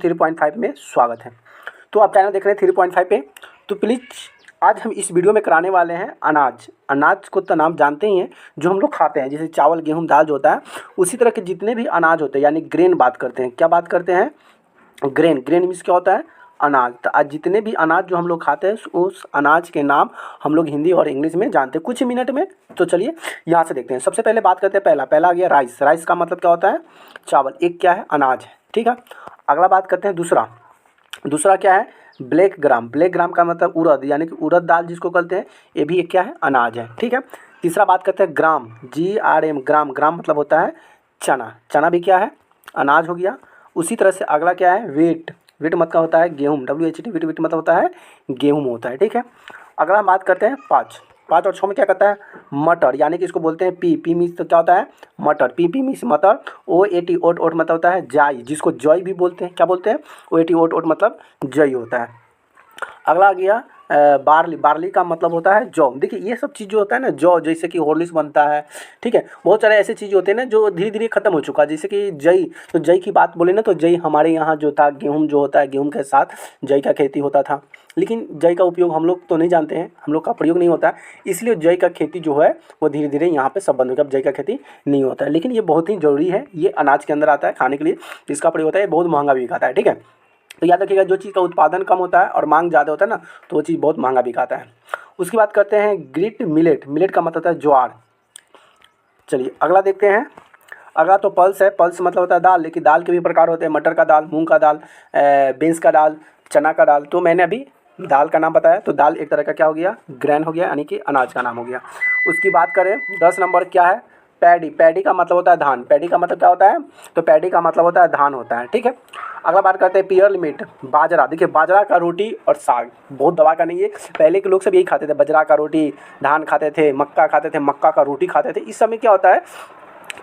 3.5 में स्वागत है। तो आप चैनल देख रहे हैं 3.5 पे। तो प्लीज़ आज हम इस वीडियो में कराने वाले हैं अनाज। अनाज को तो नाम जानते ही हैं, जो हम लोग खाते हैं, जैसे चावल, गेहूँ, दाल जो होता है, उसी तरह के जितने भी अनाज होते हैं, यानी ग्रेन बात करते हैं। क्या बात करते हैं? ग्रेन। ग्रेन मीन्स क्या होता है? अनाज। तो आज जितने भी अनाज जो हम लोग खाते हैं, उस अनाज के नाम हम लोग हिंदी और इंग्लिश में जानते हैं कुछ ही मिनट में। तो चलिए यहाँ से देखते हैं। सबसे पहले बात करते हैं, पहला आ गया राइस। राइस का मतलब क्या होता है? चावल। एक क्या है? अनाज है, ठीक है। अगला बात करते हैं दूसरा। दूसरा क्या है? Black gram. ब्लैक ग्राम का मतलब उड़द, यानी कि उड़द दाल जिसको कहते हैं, ये भी एक क्या है? अनाज है, ठीक है। तीसरा बात करते हैं ग्राम, GRAM। ग्राम। ग्राम मतलब होता है चना। चना भी क्या है? अनाज हो गया। उसी तरह से अगला क्या है? वेट। वेट मतलब होता है गेहूँ, WHT। वेट वेट मतलब होता है गेहूँ होता है, ठीक है। अगला हम बात करते हैं 5 और 6 में क्या करता है? मटर, यानी कि इसको बोलते हैं पी मीन्स तो क्या होता है? मटर। पी मीन्स मटर। OAT ओट ओट मतलब होता है जाई, जिसको जॉय भी बोलते हैं। क्या बोलते हैं? OAT ओट ओट मतलब जई होता है। अगला आ गया बार्ली। बार्ली का मतलब होता है जौ। देखिए ये सब चीज़ जो होता है ना, जौ, जैसे कि हॉर्लिक्स बनता है, ठीक है। बहुत सारे ऐसे चीज़ होते हैं ना जो धीरे धीरे खत्म हो चुका है, जैसे कि जई। तो जई की बात बोले ना, तो जई हमारे यहाँ जो था, गेहूँ जो होता है, गेहूँ के साथ जई का खेती होता था। लेकिन जई का उपयोग हम लोग तो नहीं जानते हैं, हम लोग का प्रयोग नहीं होता है, इसलिए जई का खेती जो है वो धीरे धीरे यहाँ पे सब बंद हो गया। अब जई का खेती नहीं होता है, लेकिन ये बहुत ही ज़रूरी है। ये अनाज के अंदर आता है खाने के लिए, इसका प्रयोग होता है। ये बहुत महंगा भी खाता है, ठीक है। तो याद रखिएगा, जो चीज़ का उत्पादन कम होता है और मांग ज़्यादा होता है ना, तो वो चीज़ बहुत महंगा बिकाता है। उसकी बात करते हैं ग्रिट मिलेट। मिलेट का मतलब होता है ज्वार। चलिए अगला देखते हैं। अगला तो पल्स है। पल्स मतलब होता है दाल, लेकिन दाल के भी प्रकार होते हैं, मटर का दाल, मूंग का दाल, बीन्स का दाल, चना का दाल। तो मैंने अभी दाल का नाम बताया, तो दाल एक तरह का क्या हो गया? ग्रेन हो गया, यानी कि अनाज का नाम हो गया। उसकी बात करें 10 नंबर क्या है? पैडी। पैडी का मतलब होता है धान। पैडी का मतलब क्या होता है? तो पैडी का मतलब होता है धान होता है, ठीक है। अगला बात करते हैं पियर मीट। बाजरा। देखिए बाजरा का रोटी और साग बहुत दवा का नहीं है। पहले के लोग सब यही खाते थे, बाजरा का रोटी, धान खाते थे, मक्का खाते थे, मक्का का रोटी खाते थे। इस समय क्या होता है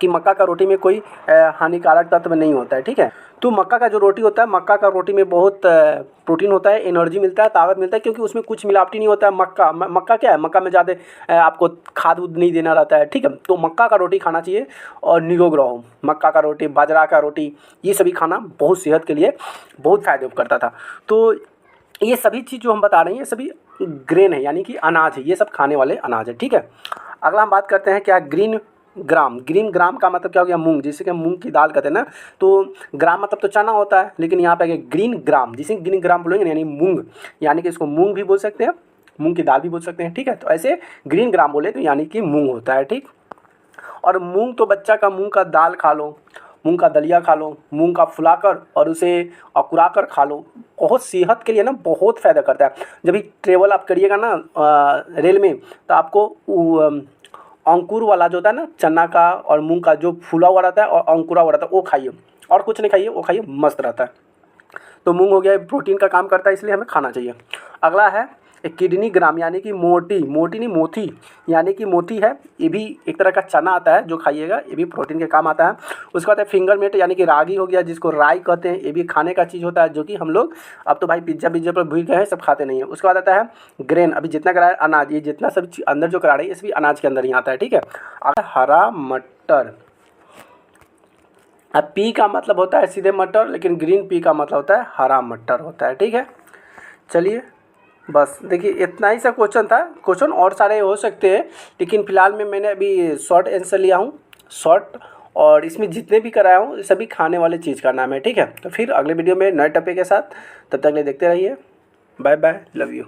कि मक्का का रोटी में कोई हानिकारक तत्व नहीं होता है, ठीक है। तो मक्का का जो रोटी होता है, मक्का का रोटी में बहुत प्रोटीन होता है, एनर्जी मिलता है, ताकत मिलता है, क्योंकि उसमें कुछ मिलावटी नहीं होता है। मक्का क्या है? मक्का में ज़्यादा आपको खाद उद नहीं देना रहता है, ठीक है। तो मक्का का रोटी खाना चाहिए और निरोग रहो। मक्का का रोटी, बाजरा का रोटी, ये सभी खाना बहुत सेहत के लिए बहुत फ़ायदे करता था। तो ये सभी चीज़ जो हम बता रहे हैं, ये सभी ग्रेन है, यानी कि अनाज है, ये सब खाने वाले अनाज है, ठीक है। अगला हम बात करते हैं क्या? Green gram. ग्रीन ग्राम का मतलब क्या हो गया? मूंग। जैसे कि मूंग की दाल कहते हैं ना, तो ग्राम मतलब तो चना होता है, लेकिन यहाँ पे आ गया ग्रीन ग्राम। जिसे ग्रीन ग्राम बोलेंगे ना, यानी मूंग, यानी कि इसको मूंग भी बोल सकते हैं, मूंग की दाल भी बोल सकते हैं, ठीक है। तो ऐसे ग्रीन ग्राम बोले तो यानी कि मूंग होता है, ठीक। और मूंग तो बच्चा का मूंग का दाल खा लो, मूंग का दलिया खा लो, मूंग का फुलाकर और उसे अकुराकर खा लो। बहुत सेहत के लिए ना बहुत फ़ायदा करता है। जब भी ट्रेवल आप करिएगा ना रेल में, तो आपको अंकुर वाला जो होता है ना, चना का और मूंग का जो फूला हुआ रहता है और अंकुरा हुआ रहता है, वो खाइए, और कुछ नहीं खाइए, वो खाइए, मस्त रहता है। तो मूंग हो गया, प्रोटीन का काम करता है, इसलिए हमें खाना चाहिए। अगला है किडनी ग्राम, यानी कि मोटी। मोटी नहीं, मोती, यानी कि मोती है। ये भी एक तरह का चना आता है जो खाइएगा, ये भी प्रोटीन के काम आता है। उसके बाद है फिंगर मीट, यानी कि रागी हो गया, जिसको राई कहते हैं। ये भी खाने का चीज़ होता है, जो कि हम लोग अब तो भाई पिज्ज़ा पर भूल गए हैं, सब खाते नहीं हैं। उसके बाद आता है ग्रेन। अभी जितना करा है अनाज, ये जितना सब अंदर जो करा रही है, ये सभी अनाज के अंदर ही आता है, ठीक है। अगर हरा मटर। अब पी का मतलब होता है सीधे मटर, लेकिन ग्रीन पी का मतलब होता है हरा मटर होता है, ठीक है। चलिए बस देखिए इतना ही सा क्वेश्चन था। क्वेश्चन और सारे हो सकते हैं, लेकिन फ़िलहाल में मैंने अभी शॉर्ट आंसर लिया हूँ, शॉर्ट। और इसमें जितने भी कराया हूँ सभी खाने वाले चीज़ का नाम है, ठीक है। तो फिर अगले वीडियो में नए टॉपिक के साथ, तब तक ले देखते रहिए। Bye bye, love you.